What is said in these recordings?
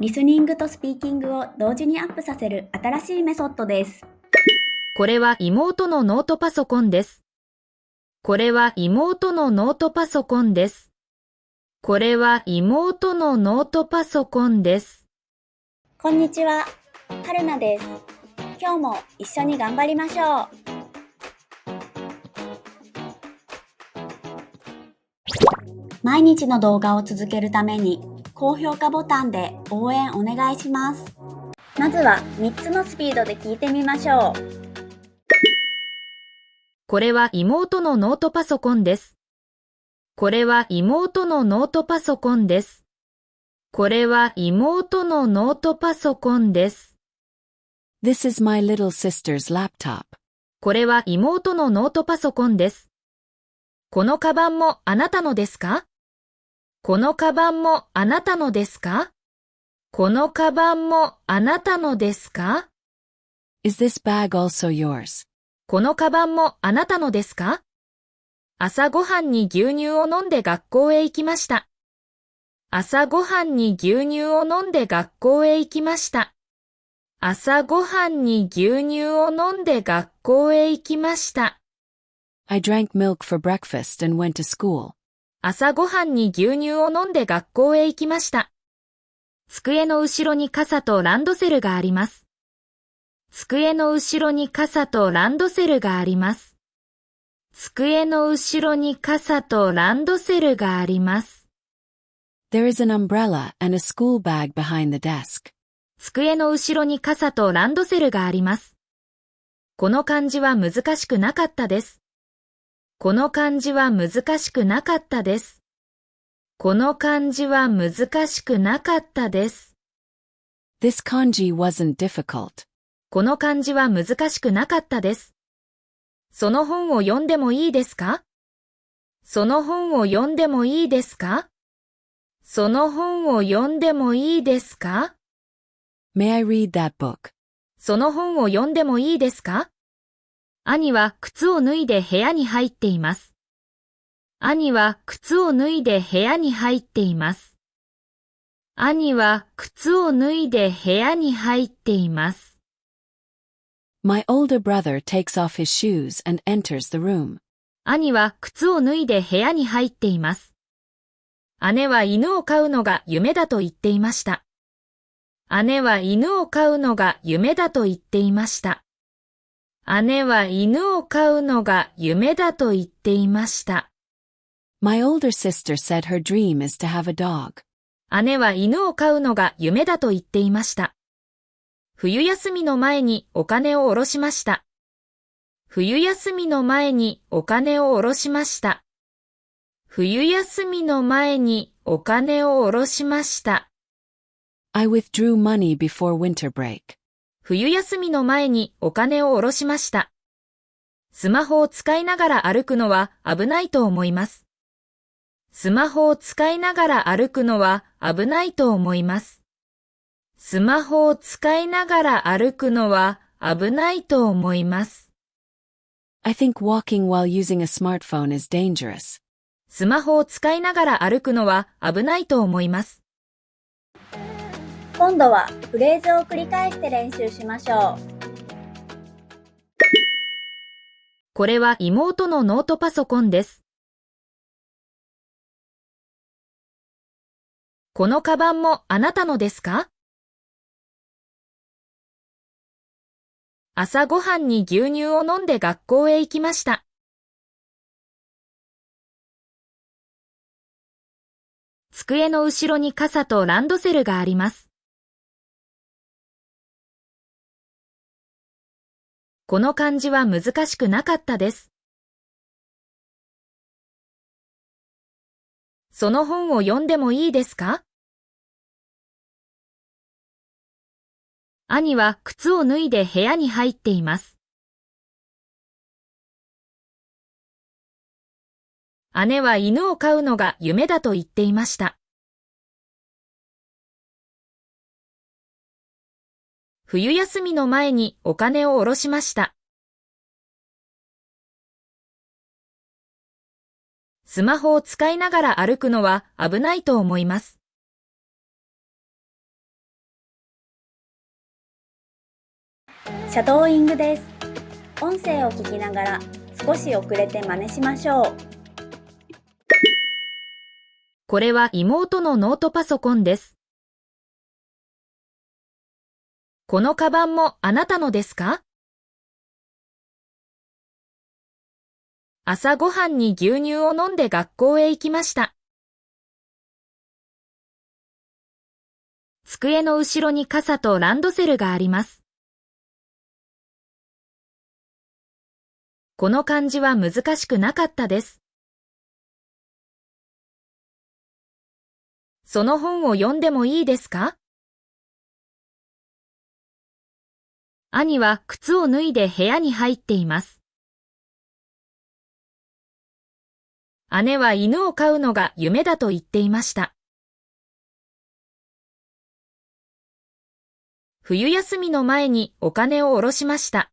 リスニングとスピーキングを同時にアップさせる新しいメソッドです。これは妹のノートパソコンです。これは妹のノートパソコンです。これは妹のノートパソコンです。こんにちは、はるなです。今日も一緒に頑張りましょう。毎日の動画を続けるために高評価ボタンで応援お願いします。まずは3つのスピードで聞いてみましょう。これは妹のノートパソコンです。これは妹のノートパソコンです。これは妹のノートパソコンです。This is my little sister's laptop. これは妹のノートパソコンです。このカバンもあなたのですか？このカバンもあなたのですか？このカバンもあなたのですか？ Is this bag also yours? このカバンもあなたのですか？朝ごはんに牛乳を飲んで学校へ行きました。朝ごはんに牛乳を飲んで学校へ行きました。朝ごはんに牛乳を飲んで学校へ行きました。I drank milk for breakfast and went to school. 朝ごはんに牛乳を飲んで学校へ行きました。机の後ろに傘とランドセルがあります。机の後ろに傘とランドセルがあります。机の後ろに傘とランドセルがあります。There is an umbrella and a school bag behind the desk. 机の後ろに傘とランドセルがあります。この漢字は難しくなかったです。この漢字は難しくなかったです。この漢字は難しくなかったです。This kanji wasn't difficult. この漢字は難しくなかったです。その本を読んでもいいですか？その本を読んでもいいですか？その本を読んでもいいですか？ May I read that book? その本を読んでもいいですか？兄は靴を脱いで部屋に入っています。兄は靴を脱いで部屋に入っています。兄は靴を脱いで部屋に入っています。My older brother takes off his shoes and enters the room. 兄は靴を脱いで部屋に入っています。姉は犬を飼うのが夢だと言っていました。姉は犬を飼うのが夢だと言っていました。姉は犬を飼うのが夢だと言っていました。My older sister said her dream is to have a dog. 姉は犬を飼うのが夢だと言っていました。冬休みの前にお金を下ろしました。冬休みの前にお金を下ろしました。冬休みの前にお金を下ろしました。I withdrew money before winter break. 冬休みの前にお金を下ろしました。スマホを使いながら歩くのは危ないと思います。スマホを使いながら歩くのは危ないと思います。スマホを使いながら歩くのは危ないと思います。I think walking while using a smartphone is dangerous. スマホを使いながら歩くのは危ないと思います。今度はフレーズを繰り返して練習しましょう。これは妹のノートパソコンです。このカバンもあなたのですか？朝ごはんに牛乳を飲んで学校へ行きました。机の後ろに傘とランドセルがあります。この漢字は難しくなかったです。その本を読んでもいいですか？兄は靴を脱いで部屋に入っています。姉は犬を飼うのが夢だと言っていました。冬休みの前にお金を下ろしました。スマホを使いながら歩くのは危ないと思います。シャドーイングです。音声を聞きながら少し遅れて真似しましょう。これは妹のノートパソコンです。このカバンもあなたのですか？朝ごはんに牛乳を飲んで学校へ行きました。机の後ろに傘とランドセルがあります。この漢字は難しくなかったです。その本を読んでもいいですか？兄は靴を脱いで部屋に入っています。姉は犬を飼うのが夢だと言っていました。冬休みの前にお金を下ろしました。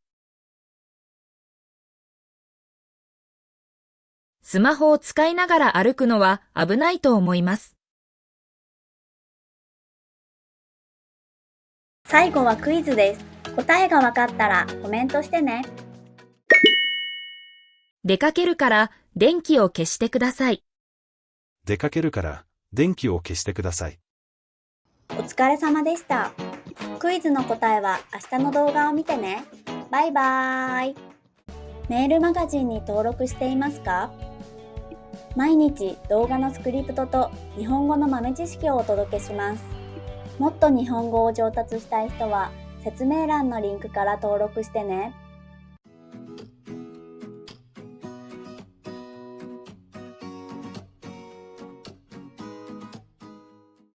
スマホを使いながら歩くのは危ないと思います。最後はクイズです。答えがわかったらコメントしてね。出かけるから電気を消してください。出かけるから電気を消してください。お疲れ様でした。クイズの答えは明日の動画を見てね。バイバーイ。メールマガジンに登録していますか？毎日動画のスクリプトと日本語の豆知識をお届けします。もっと日本語を上達したい人は説明欄のリンクから登録してね。